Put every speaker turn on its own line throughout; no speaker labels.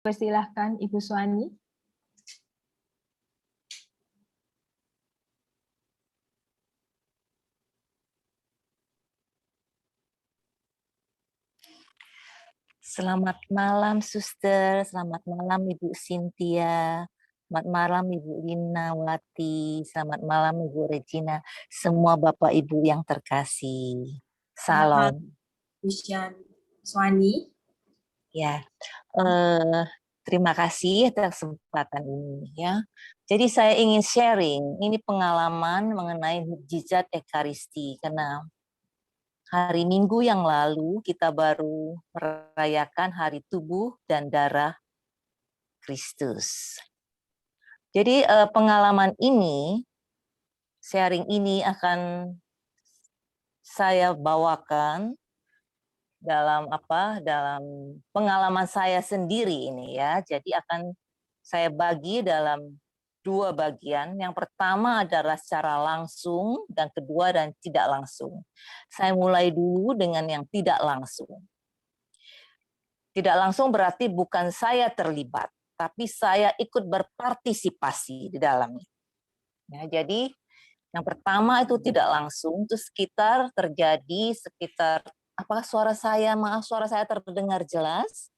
Persilahkan Ibu Suwani.
Selamat malam, Suster. Selamat malam, Ibu Cynthia. Selamat malam, Ibu Linawati. Selamat malam, Ibu Regina. Semua Bapak Ibu yang terkasih. Salam.
Bu Suwani.
Ya, terima kasih atas kesempatan ini. Ya, jadi saya ingin sharing. Ini pengalaman mengenai mukjizat Ekaristi karena hari Minggu yang lalu kita baru merayakan Hari Tubuh dan Darah Kristus. Jadi pengalaman ini, sharing ini akan saya bawakan dalam pengalaman saya sendiri ini ya. Jadi akan saya bagi dalam dua bagian. Yang pertama adalah secara langsung dan kedua dan tidak langsung. Saya mulai dulu dengan yang tidak langsung. Tidak langsung berarti bukan saya terlibat, tapi saya ikut berpartisipasi di dalamnya. Ya, jadi yang pertama itu tidak langsung, itu terjadi sekitar, apakah suara saya, maaf suara saya terdengar jelas?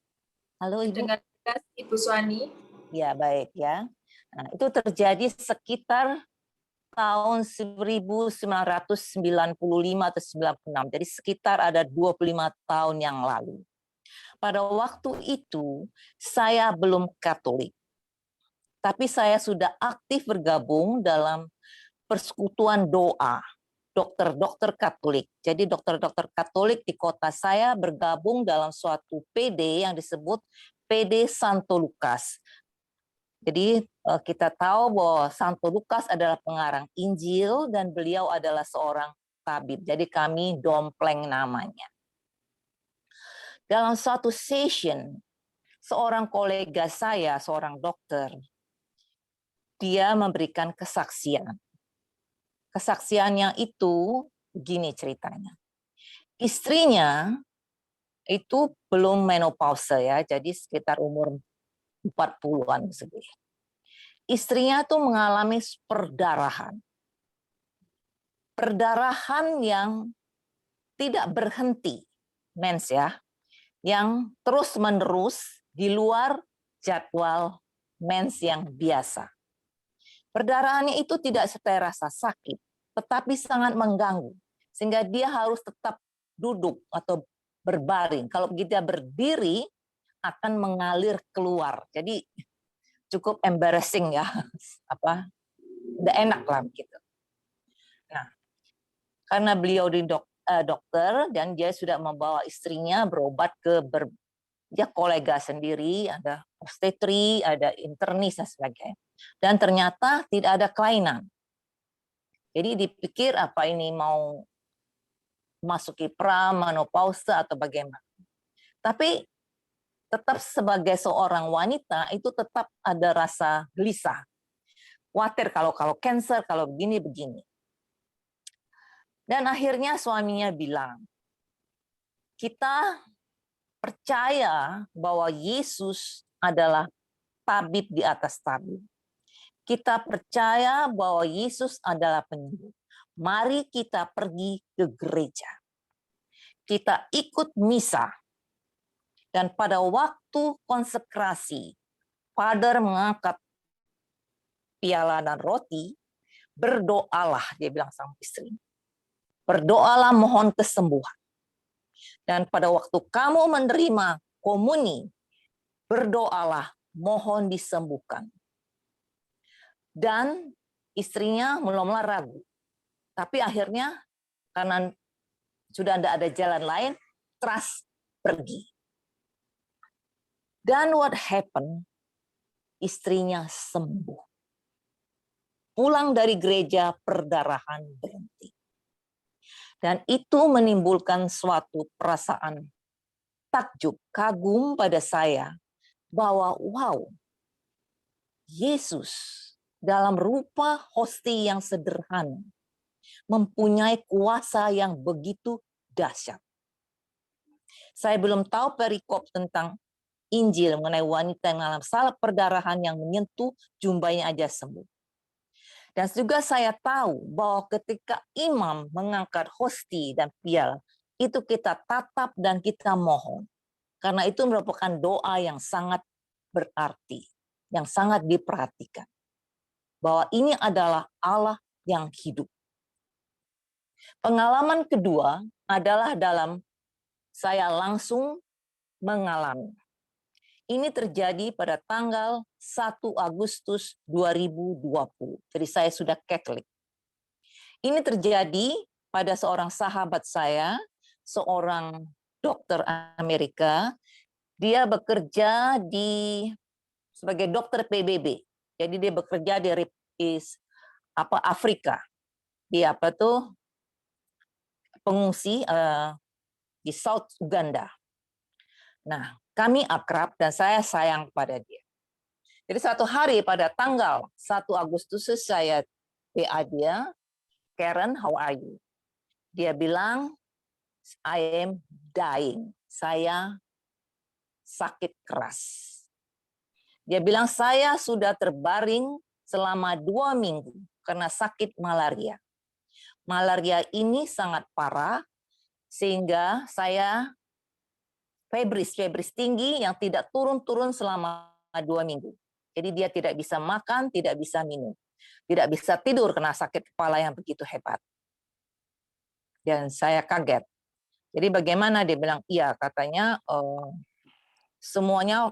Halo Ibu?
Dengar jelas Ibu Suwani.
Ya baik ya. Nah, itu terjadi sekitar tahun 1995 atau 96, jadi sekitar ada 25 tahun yang lalu. Pada waktu itu saya belum Katolik, tapi saya sudah aktif bergabung dalam persekutuan doa dokter-dokter Katolik. Jadi dokter-dokter Katolik di kota saya bergabung dalam suatu PD yang disebut PD Santo Lukas. Jadi kita tahu bahwa Santo Lukas adalah pengarang Injil dan beliau adalah seorang tabib. Jadi kami dompleng namanya. Dalam suatu session, seorang kolega saya, seorang dokter, dia memberikan kesaksian. Kesaksiannya itu begini ceritanya. Istrinya itu belum menopause ya, jadi sekitar umur 40-an segini. Istrinya tuh mengalami perdarahan. Perdarahan yang tidak berhenti, mens ya, yang terus-menerus di luar jadwal mens yang biasa. Perdarahannya itu tidak terasa sakit, tetapi sangat mengganggu, sehingga dia harus tetap duduk atau berbaring. Kalau dia berdiri, akan mengalir keluar. Jadi cukup embarrassing ya, tidak enak lah gitu. Nah, karena beliau di dokter dan dia sudah membawa istrinya berobat ke dia kolega sendiri, ada obstetri, ada internis dan sebagainya. Dan ternyata tidak ada kelainan. Jadi dipikir apa ini mau masuki menopause atau bagaimana. Tapi tetap sebagai seorang wanita itu tetap ada rasa gelisah. Khawatir kalau cancer, kalau begini. Dan akhirnya suaminya bilang, kita percaya bahwa Yesus adalah tabib di atas tabib. Kita percaya bahwa Yesus adalah penyembuh. Mari kita pergi ke gereja. Kita ikut misa. Dan pada waktu konsekrasi, Father mengangkat piala dan roti, berdoalah, dia bilang sama istri. Berdoalah mohon kesembuhan. Dan pada waktu kamu menerima komuni, berdoalah mohon disembuhkan. Dan istrinya mula-mula ragu. Tapi akhirnya karena sudah tidak ada jalan lain, trust pergi. Dan what happened? Istrinya sembuh. Pulang dari gereja, perdarahan berhenti. Dan itu menimbulkan suatu perasaan takjub, kagum pada saya, bahwa wow, Yesus dalam rupa hosti yang sederhana, mempunyai kuasa yang begitu dahsyat. Saya belum tahu perikop tentang Injil mengenai wanita yang mengalami salib perdarahan yang menyentuh jubahnya aja sembuh. Dan juga saya tahu bahwa ketika imam mengangkat hosti dan piala, itu kita tatap dan kita mohon. Karena itu merupakan doa yang sangat berarti, yang sangat diperhatikan. Bahwa ini adalah Allah yang hidup. Pengalaman kedua adalah dalam saya langsung mengalami. Ini terjadi pada tanggal 1 Agustus 2020. Jadi saya sudah Katolik. Ini terjadi pada seorang sahabat saya, seorang dokter Amerika. Dia bekerja sebagai dokter PBB. Jadi dia bekerja di Afrika. Dia pengungsi di South Uganda. Nah, kami akrab dan saya sayang pada dia. Jadi satu hari pada tanggal 1 Agustus saya PA dia, Karen, how are you? Dia bilang, I am dying. Saya sakit keras. Dia bilang, saya sudah terbaring selama 2 minggu karena sakit malaria. Malaria ini sangat parah, sehingga saya febris tinggi yang tidak turun-turun selama 2 minggu. Jadi dia tidak bisa makan, tidak bisa minum. Tidak bisa tidur karena sakit kepala yang begitu hebat. Dan saya kaget. Jadi bagaimana? Dia bilang, iya katanya semuanya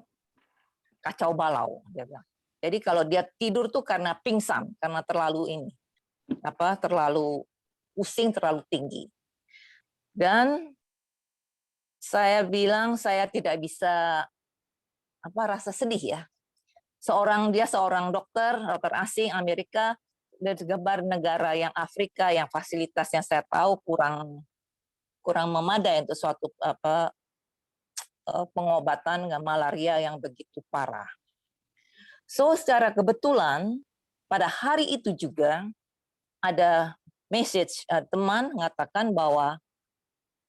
kacau balau. Dia bilang. Jadi kalau dia tidur tuh karena pingsan, karena terlalu terlalu pusing, terlalu tinggi. Dan saya bilang saya tidak bisa rasa sedih ya. Dia seorang dokter asing Amerika dan segebar negara yang Afrika yang fasilitasnya saya tahu kurang memadai untuk suatu pengobatan malaria yang begitu parah. So secara kebetulan pada hari itu juga ada message teman mengatakan bahwa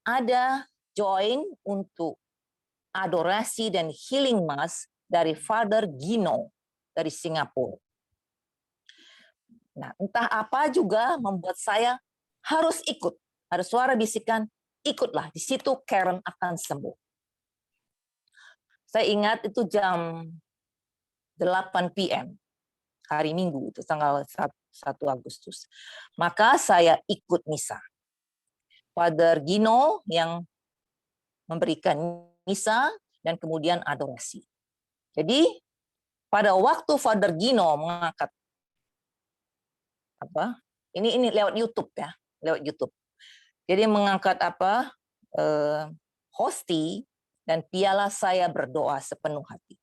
ada join untuk adorasi dan healing mass dari Father Gino dari Singapura. Nah, entah apa juga membuat saya harus ikut. Ada suara bisikan, ikutlah, di situ Karen akan sembuh. Saya ingat itu jam 8 PM, hari Minggu, itu tanggal 1 Agustus. Maka saya ikut misa. Father Gino yang memberikan misa dan kemudian adorasi. Jadi pada waktu Father Gino mengangkat ini lewat YouTube ya, lewat YouTube. Jadi mengangkat hosti dan piala, saya berdoa sepenuh hati.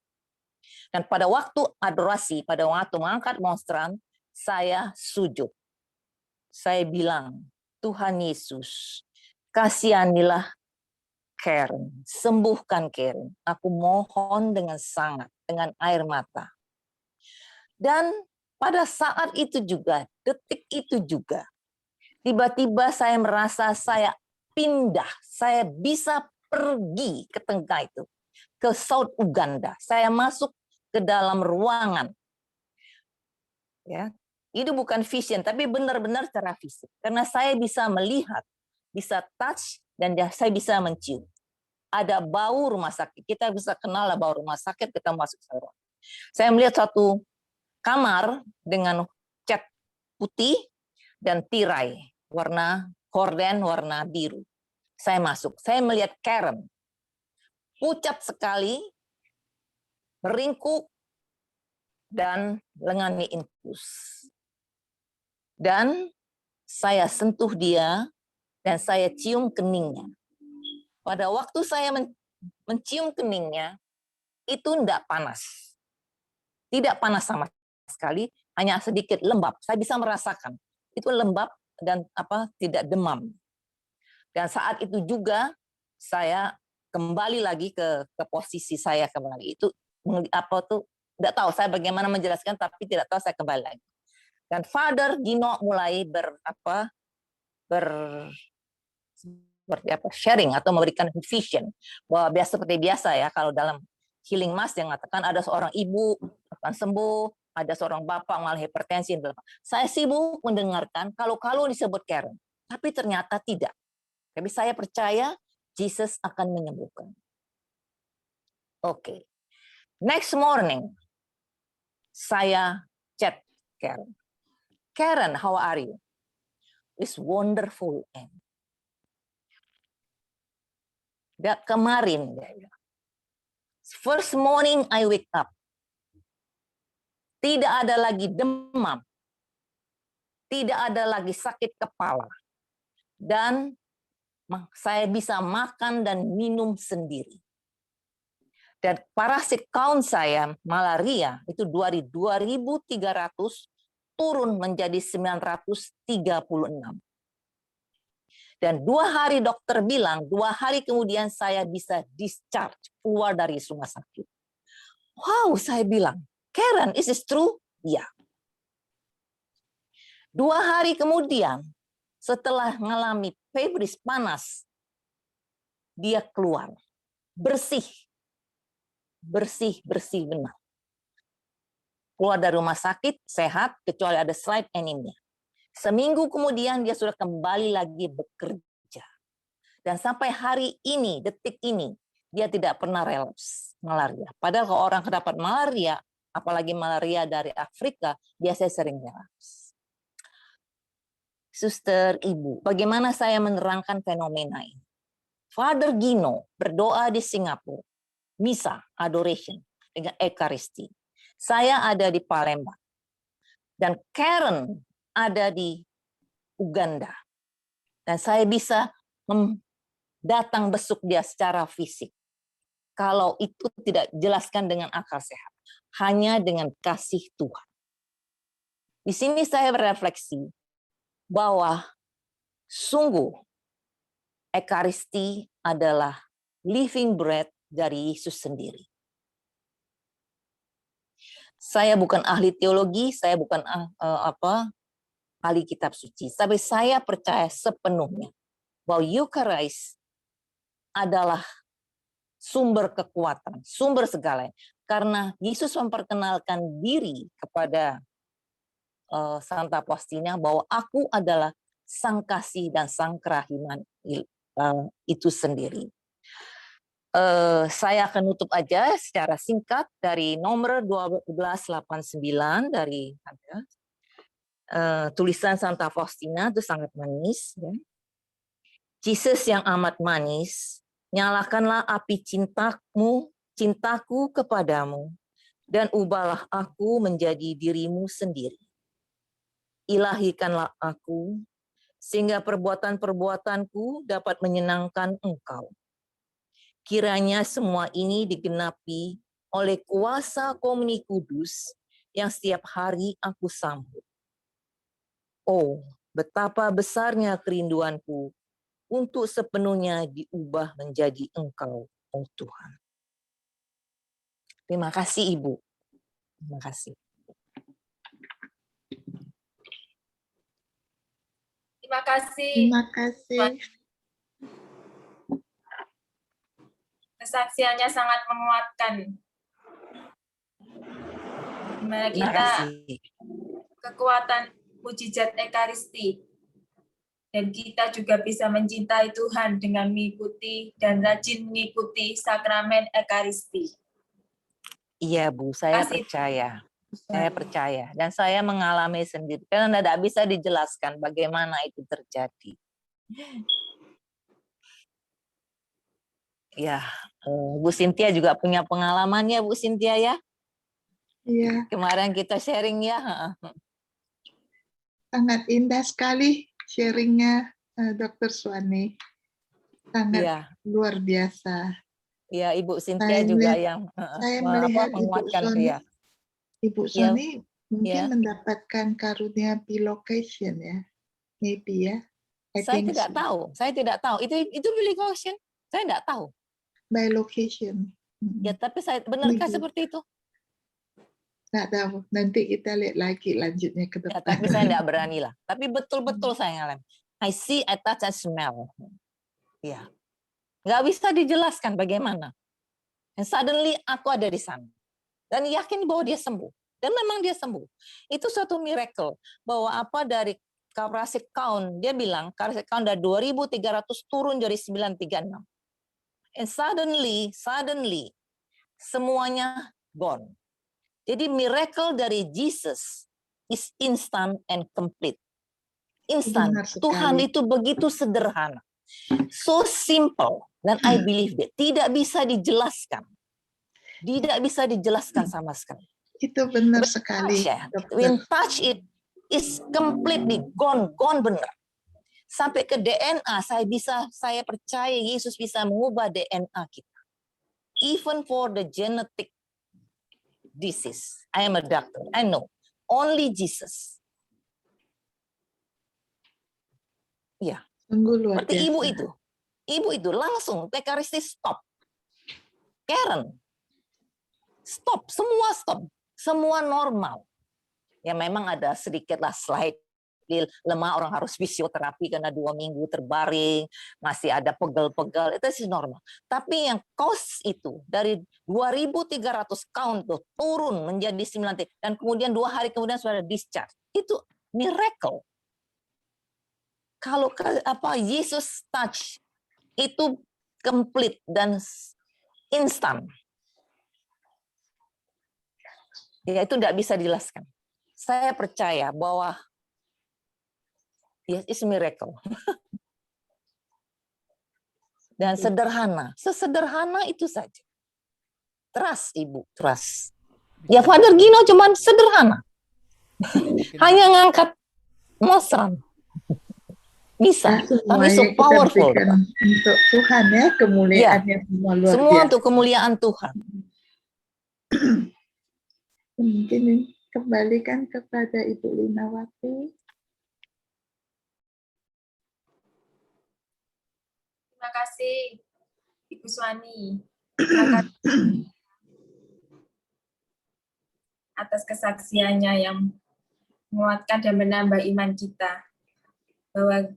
Dan pada waktu adorasi, pada waktu mengangkat monstran, saya sujud. Saya bilang, Tuhan Yesus, kasihanilah Karen, sembuhkan Karen. Aku mohon dengan sangat, dengan air mata. Dan pada saat itu juga, detik itu juga, tiba-tiba saya merasa saya pindah, saya bisa pergi ke tengah itu, ke South Uganda. Saya masuk ke dalam ruangan. Ya, itu bukan vision, tapi benar-benar secara fisik. Karena saya bisa melihat, bisa touch, dan saya bisa mencium. Ada bau rumah sakit. Kita bisa kenal bau rumah sakit, kita masuk ke ruangan. Saya melihat satu kamar dengan cat putih dan tirai warna korden warna biru. Saya masuk, saya melihat Karen pucat sekali, beringkuk dan lengannya infus. Dan saya sentuh dia dan saya cium keningnya. Pada waktu saya mencium keningnya, itu tidak panas. Tidak panas sama sekali, hanya sedikit lembab. Saya bisa merasakan itu lembab dan tidak demam. Dan saat itu juga saya kembali lagi ke posisi saya kembali. Itu tidak tahu saya bagaimana menjelaskan, tapi tidak tahu saya kembali lagi. Dan Father Gino mulai sharing atau memberikan vision bahwa seperti biasa ya kalau dalam healing mass yang mengatakan ada seorang ibu akan sembuh, ada seorang bapak mengalami hipertensi. Saya sibuk mendengarkan kalau disebut Karen, tapi ternyata tidak. Tapi saya percaya Jesus akan menyembuhkan. Oke. Next morning, saya chat Karen. Karen, how are you? It's wonderful. Dan kemarin, first morning I wake up, tidak ada lagi demam, tidak ada lagi sakit kepala, dan saya bisa makan dan minum sendiri. Dan parasit count saya, malaria, itu dari 2.300 turun menjadi 936. Dan 2 hari dokter bilang, 2 hari kemudian saya bisa discharge, keluar dari rumah sakit. Wow, saya bilang, Karen, is this true? Ya. 2 hari kemudian, setelah mengalami febris panas, dia keluar. Bersih benar. Keluar dari rumah sakit, sehat, kecuali ada slight anemia. Seminggu kemudian dia sudah kembali lagi bekerja. Dan sampai hari ini, detik ini, dia tidak pernah relapse malaria. Padahal kalau orang dapat malaria, apalagi malaria dari Afrika, biasanya sering relapse. Suster, Ibu, bagaimana saya menerangkan fenomena ini? Father Gino berdoa di Singapura, misa, adoration, dengan Ekaristi. Saya ada di Palembang. Dan Karen ada di Uganda. Dan saya bisa datang besuk dia secara fisik. Kalau itu tidak jelaskan dengan akal sehat. Hanya dengan kasih Tuhan. Di sini saya berefleksi bahwa sungguh Ekaristi adalah living bread dari Yesus sendiri. Saya bukan ahli teologi, saya bukan ahli kitab suci, tapi saya percaya sepenuhnya bahwa Eucharist adalah sumber kekuatan, sumber segalanya. Karena Yesus memperkenalkan diri kepada Santa Faustina bahwa aku adalah sang kasih dan sang kerahiman itu sendiri. Saya akan nutup aja secara singkat dari nomor 1289 dari tulisan Santa Faustina, itu sangat manis. Ya. Jesus yang amat manis, nyalakanlah api cintaku kepadamu, dan ubahlah aku menjadi dirimu sendiri. Ilahikanlah aku, sehingga perbuatan-perbuatanku dapat menyenangkan Engkau. Kiranya semua ini digenapi oleh kuasa Komuni Kudus yang setiap hari aku sambut. Oh, betapa besarnya kerinduanku untuk sepenuhnya diubah menjadi Engkau, oh Tuhan. Terima kasih, Ibu. Terima kasih.
Terima kasih.
Terima kasih.
Kesaksiannya sangat menguatkan. Dimana
Terima
kita
kasih.
kekuatan mujizat Ekaristi. Dan kita juga bisa mencintai Tuhan dengan mengikuti dan rajin mengikuti sakramen Ekaristi.
Iya, Bu, saya
Kasih.
percaya. Saya percaya. Dan saya mengalami sendiri. Karena tidak bisa dijelaskan bagaimana itu terjadi. Ya, Bu Cynthia juga punya pengalamannya, Bu Cynthia ya.
Iya,
Kemarin kita sharing ya.
sangat indah sekali sharingnya Dr. Suwani. Sangat
Iya,
luar biasa.
iya Ibu Cynthia juga yang
Saya melihat
menguatkan dia.
Ibu
Ya,
Suwani mungkin
ya.
mendapatkan karunia bilocation ya, maybe ya. I
Saya
think
tidak
so.
tahu. Saya tidak tahu. Itu bilocation. Saya tidak tahu.
Bilocation.
Ya, tapi benarkah
Maybe.
seperti itu?
Nggak tahu. Nanti kita lihat lagi lanjutnya ke
Ya,
depan.
tapi saya tidak berani lah. Tapi betul-betul saya ngalamin. I see, I touch, I smell. Ya, nggak bisa dijelaskan bagaimana. And suddenly aku ada di sana. Dan yakin bahwa dia sembuh. Dan memang dia sembuh. Itu suatu miracle. Bahwa apa dari Karasik count, dia bilang Karasik count dari 2.300 turun jadi 936. And suddenly semuanya gone. Jadi miracle dari Jesus is instant and complete. Instant.
Benar sekali.
Tuhan itu begitu sederhana. So simple. Dan I believe that. Tidak bisa dijelaskan. Tidak bisa dijelaskan sama sekali.
Itu benar sekali,
When
dokter.
touch it is completely gone benar. Sampai ke DNA, saya percaya Yesus bisa mengubah DNA kita. Even for the genetic disease. I am a doctor. I know. Only Jesus. Ya.
Sungguh luar
Seperti
biasa.
Ibu itu langsung Ekaristi stop. Karen. Stop. Semua normal. Ya memang ada sedikitlah slide lemah, orang harus fisioterapi karena 2 minggu terbaring, masih ada pegel-pegel, itu sih normal. Tapi yang cause itu dari 2.300 count tuh turun menjadi 9 dan kemudian 2 hari kemudian sudah discharge. Itu miracle. Kalau Yesus touch itu complete dan instan. Ya itu tidak bisa dijelaskan. Saya percaya bahwa yes, it's a miracle. Dan sederhana. Sesederhana itu saja. Trust, Ibu. Trust. Ya, Father Gino cuman sederhana. Hanya ngangkat mosran. Bisa. Tapi so
Semuanya kita
powerful.
berikan untuk Tuhan ya, kemuliaannya semua luar
Semua
biasa.
untuk kemuliaan Tuhan.
Mungkin kembalikan kepada Ibu Linawati.
Terima kasih, Ibu Suwani. Terima kasih atas kesaksiannya yang menguatkan dan menambah iman kita. Bahwa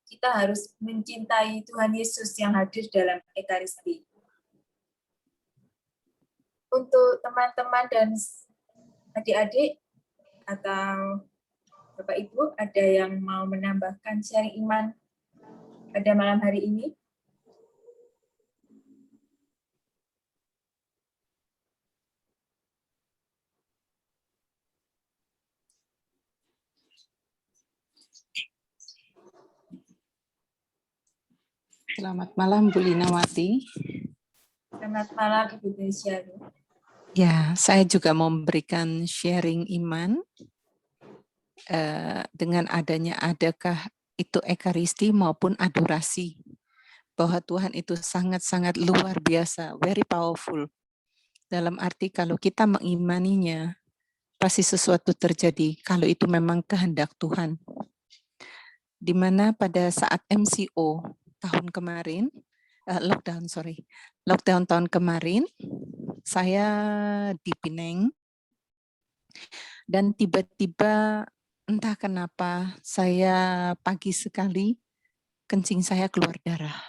kita harus mencintai Tuhan Yesus yang hadir dalam Ekaristi. Untuk teman-teman dan adik-adik atau Bapak Ibu, ada yang mau menambahkan sharing iman pada malam hari ini?
Selamat malam Bu Linawati.
Selamat malam Ibu Desya.
Ya, saya juga mau memberikan sharing iman dengan adanya adakah itu Ekaristi maupun adorasi. Bahwa Tuhan itu sangat-sangat luar biasa, very powerful. Dalam arti kalau kita mengimaninya, pasti sesuatu terjadi kalau itu memang kehendak Tuhan. Di mana pada saat MCO tahun kemarin, lockdown tahun kemarin, saya di Pineng, dan tiba-tiba entah kenapa saya pagi sekali kencing saya keluar darah.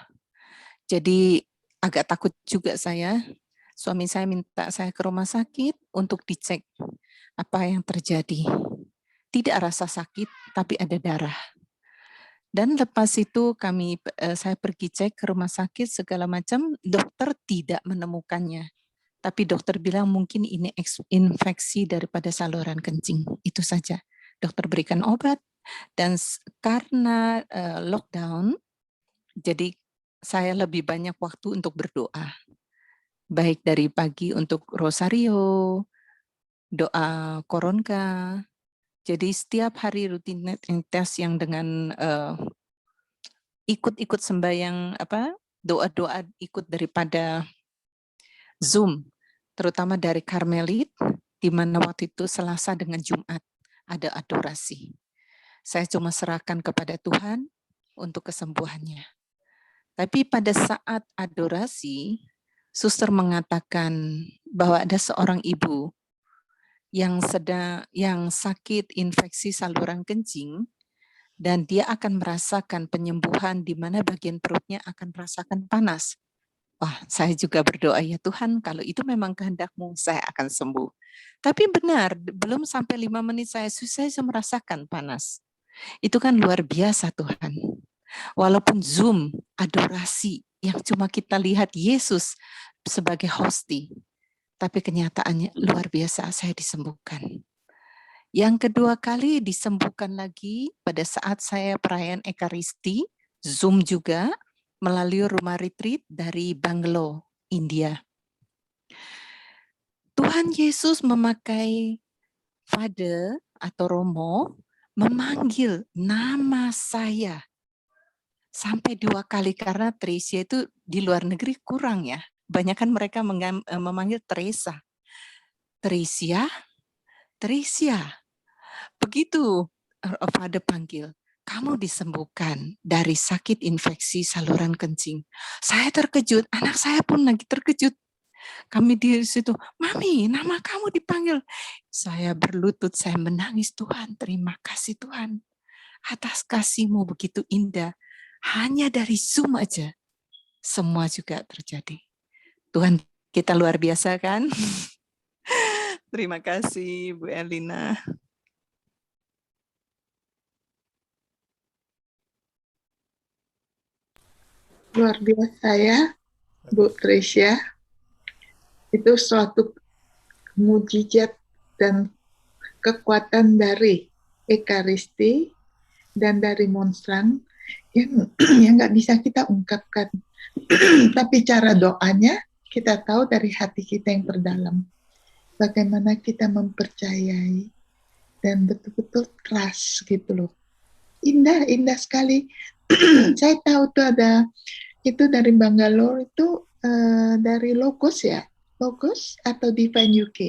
Jadi agak takut juga saya. Suami saya minta saya ke rumah sakit untuk dicek apa yang terjadi. Tidak rasa sakit, tapi ada darah. Dan lepas itu saya pergi cek ke rumah sakit segala macam, dokter tidak menemukannya. Tapi dokter bilang mungkin ini infeksi daripada saluran kencing. Itu saja. Dokter berikan obat dan karena lockdown, jadi saya lebih banyak waktu untuk berdoa. Baik dari pagi untuk rosario, doa koronka. Jadi setiap hari rutinitas yang dengan ikut-ikut sembahyang doa-doa ikut daripada Zoom, terutama dari Karmelit, di mana waktu itu Selasa dengan Jumat ada adorasi. Saya cuma serahkan kepada Tuhan untuk kesembuhannya. Tapi pada saat adorasi, suster mengatakan bahwa ada seorang ibu yang sakit infeksi saluran kencing, dan dia akan merasakan penyembuhan di mana bagian perutnya akan merasakan panas. Wah, saya juga berdoa, ya Tuhan, kalau itu memang kehendak-Mu, saya akan sembuh. Tapi benar, belum sampai 5 menit saya merasakan panas. Itu kan luar biasa Tuhan. Walaupun Zoom, adorasi, yang cuma kita lihat Yesus sebagai hosti, tapi kenyataannya luar biasa, saya disembuhkan. Yang kedua kali disembuhkan lagi pada saat saya perayaan Ekaristi, Zoom juga, melalui rumah retreat dari Bangalore, India. Tuhan Yesus memakai Father atau Romo, memanggil nama saya sampai 2 kali, karena Tricia itu di luar negeri kurang ya. Banyak kan mereka memanggil Teresa. Tricia, Tricia. Begitu Father panggil, kamu disembuhkan dari sakit infeksi saluran kencing. Saya terkejut, anak saya pun lagi terkejut. Kami di situ, Mami, nama kamu dipanggil. Saya berlutut, saya menangis, Tuhan, terima kasih Tuhan. Atas kasih-Mu begitu indah. Hanya dari Zoom aja, semua juga terjadi. Tuhan kita luar biasa kan? Terima kasih Bu Elina.
Luar biasa ya, Bu Tricia. Itu suatu mujizat dan kekuatan dari Ekaristi dan dari monstran yang nggak bisa kita ungkapkan. Tapi cara doanya kita tahu dari hati kita yang terdalam. Bagaimana kita mempercayai dan betul-betul trust gitu loh. Indah, indah sekali. Saya tahu tuh ada itu dari Bangalore itu dari Logos ya, Logos atau Divine UK.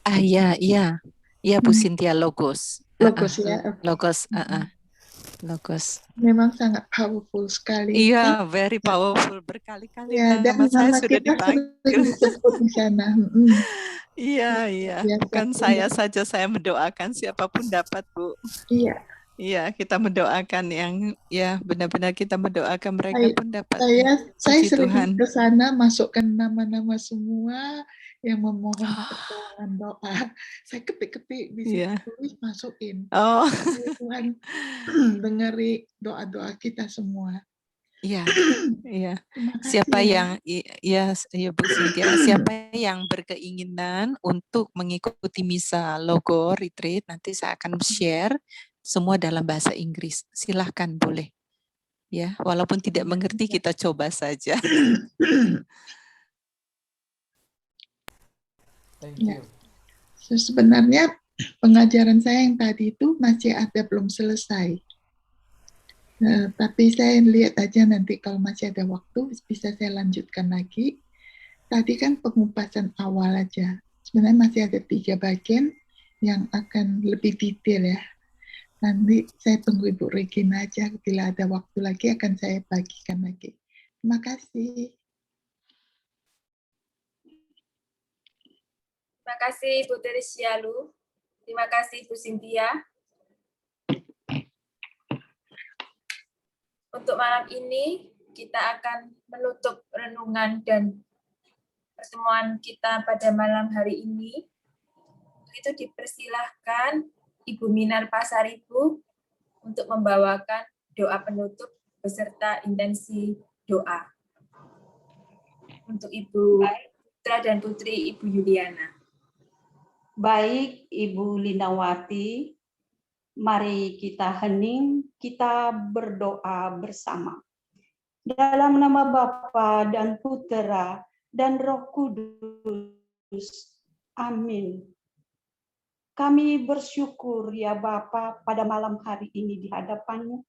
Iya, Bu Cynthia, Logos.
Logos ya.
Logos, Logos.
Memang sangat powerful sekali.
Iya, very powerful, berkali-kali
Ya, dan
nama saya
nama
sudah
kita
dipanggil.
sering disebut di sana.
Iya.
Biasa.
Bukan saya saja, saya mendoakan siapapun dapat, Bu.
Iya.
Iya, kita mendoakan yang ya benar-benar kita mendoakan mereka pun dapat.
Saya
Puji
sering
Tuhan.
ke sana masukkan nama-nama semua yang memohon pertolongan doa. Saya ketik-ketik di situ, tulis masukin.
Oh.
Tuhan dengeri doa-doa kita semua.
Iya. Siapa yang Bu Cynthia, siapa yang berkeinginan untuk mengikuti misa Logo Retreat, nanti saya akan share semua dalam bahasa Inggris. Silahkan, boleh. Ya, walaupun tidak mengerti, kita coba saja.
Ya. Sebenarnya pengajaran saya yang tadi itu masih ada belum selesai. Tapi saya lihat aja nanti kalau masih ada waktu bisa saya lanjutkan lagi. Tadi kan pengupasan awal aja. Sebenarnya masih ada 3 bagian yang akan lebih detail ya. Nanti saya tunggu Ibu Regina aja. Bila ada waktu lagi akan saya bagikan lagi. Terima kasih.
Terima kasih Bu Tricia Lu. Terima kasih Bu Cynthia. Untuk malam ini kita akan menutup renungan dan pertemuan kita pada malam hari ini. Itu dipersilahkan Ibu Minar Pasaribu untuk membawakan doa penutup beserta intensi doa untuk Ibu Putra dan Putri Ibu Yuliana.
Baik Ibu Lindawati, mari kita hening, kita berdoa bersama. Dalam nama Bapa dan Putera dan Roh Kudus. Amin. Kami bersyukur ya Bapa pada malam hari ini di hadapan-Mu,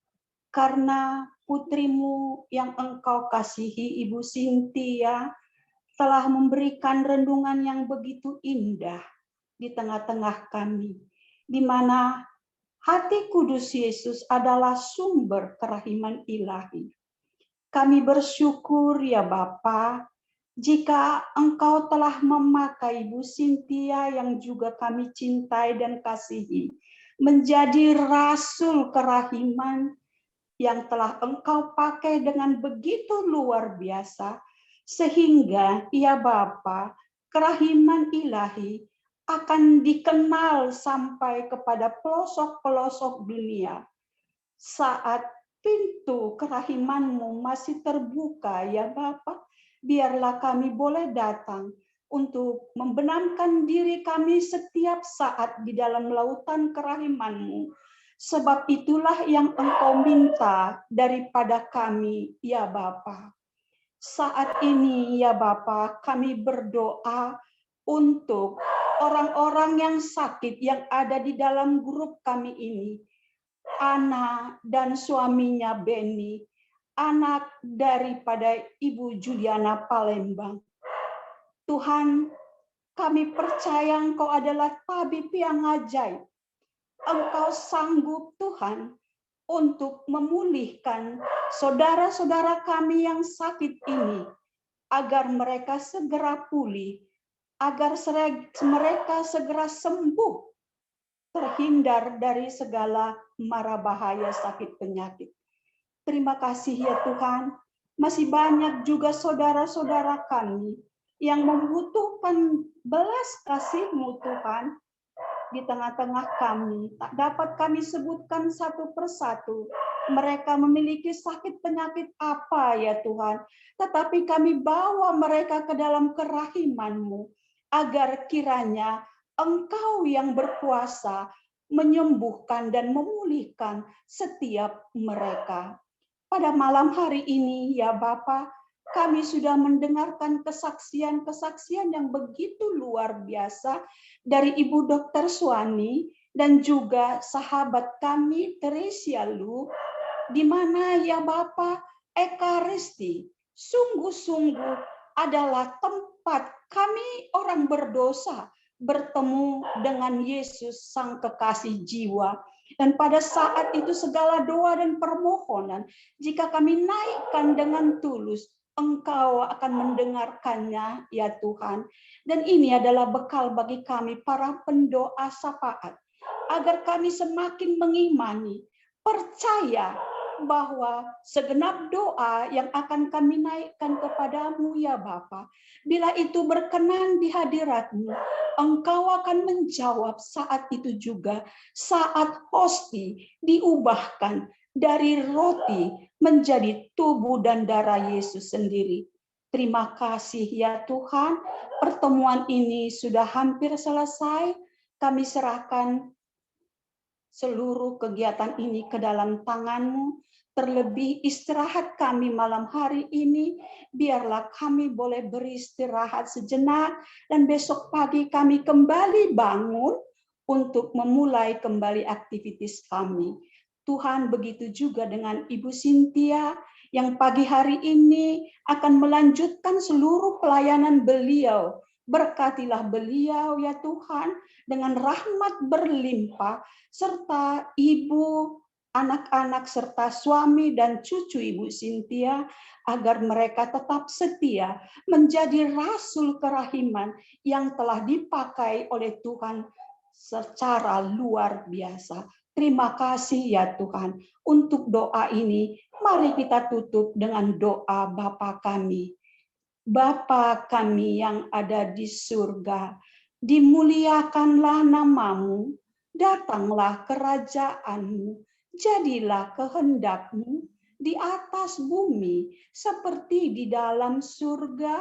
karena putrimu yang Engkau kasihi Ibu Cynthia telah memberikan renungan yang begitu indah di tengah-tengah kami, di mana hati kudus Yesus adalah sumber kerahiman ilahi. Kami bersyukur ya Bapa, jika Engkau telah memakai Ibu Cynthia yang juga kami cintai dan kasihi, menjadi rasul kerahiman yang telah Engkau pakai dengan begitu luar biasa, sehingga ya Bapa, kerahiman ilahi akan dikenal sampai kepada pelosok-pelosok dunia. Saat pintu kerahiman-Mu masih terbuka ya Bapa, biarlah kami boleh datang untuk membenamkan diri kami setiap saat di dalam lautan kerahiman-Mu. Sebab itulah yang Engkau minta daripada kami ya Bapa. Saat ini ya Bapa, kami berdoa untuk orang-orang yang sakit yang ada di dalam grup kami ini. Ana dan suaminya Benny, anak daripada Ibu Juliana Palembang. Tuhan, kami percaya Engkau adalah tabib yang ajaib. Engkau sanggup Tuhan untuk memulihkan saudara-saudara kami yang sakit ini, agar mereka segera pulih, agar mereka segera sembuh, terhindar dari segala mara bahaya sakit penyakit. Terima kasih ya Tuhan, masih banyak juga saudara-saudara kami yang membutuhkan belas kasih-Mu Tuhan, di tengah-tengah kami. Tak dapat kami sebutkan satu persatu. Mereka memiliki sakit penyakit apa ya Tuhan. Tetapi kami bawa mereka ke dalam kerahiman-Mu. Agar kiranya Engkau yang berkuasa menyembuhkan dan memulihkan setiap mereka. Pada malam hari ini ya Bapa, kami sudah mendengarkan kesaksian-kesaksian yang begitu luar biasa dari Ibu Dr. Suwani dan juga sahabat kami Teresia Lu, di mana ya Bapa, Ekaristi sungguh-sungguh adalah tempat kami orang berdosa bertemu dengan Yesus Sang Kekasih jiwa. Dan pada saat itu segala doa dan permohonan, jika kami naikkan dengan tulus, Engkau akan mendengarkannya ya Tuhan. Dan ini adalah bekal bagi kami para pendoa syafaat, agar kami semakin mengimani, percaya bahwa segenap doa yang akan kami naikkan kepadamu ya Bapa, bila itu berkenan di hadirat-Mu, Engkau akan menjawab saat itu juga, saat hosti diubahkan dari roti menjadi tubuh dan darah Yesus sendiri. Terima kasih ya Tuhan, pertemuan ini sudah hampir selesai. Kami serahkan seluruh kegiatan ini ke dalam tangan-Mu. Terlebih istirahat kami malam hari ini, biarlah kami boleh beristirahat sejenak dan besok pagi kami kembali bangun untuk memulai kembali aktivitas kami. Tuhan, begitu juga dengan Ibu Cynthia yang pagi hari ini akan melanjutkan seluruh pelayanan beliau. Berkatilah beliau ya Tuhan dengan rahmat berlimpah, serta ibu, anak-anak, serta suami dan cucu Ibu Cynthia, agar mereka tetap setia menjadi rasul kerahiman yang telah dipakai oleh Tuhan secara luar biasa. Terima kasih ya Tuhan. Untuk doa ini, mari kita tutup dengan doa Bapa kami. Bapa kami yang ada di surga, dimuliakanlah nama-Mu, datanglah kerajaan-Mu, jadilah kehendak-Mu di atas bumi seperti di dalam surga.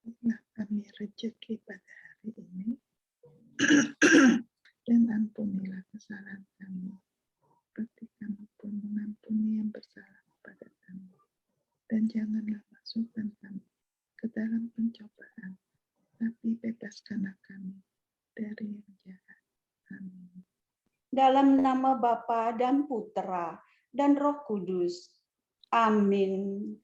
Berilah kami rezeki pada hari ini, dan ampunilah kesalahan kami, seperti kami pun mengampuni yang bersalah kepada kami. Dan janganlah masukkan kami ke dalam pencobaan, tapi bebaskanlah kami dari yang jahat. Amin.
Dalam nama Bapa dan Putera dan Roh Kudus. Amin.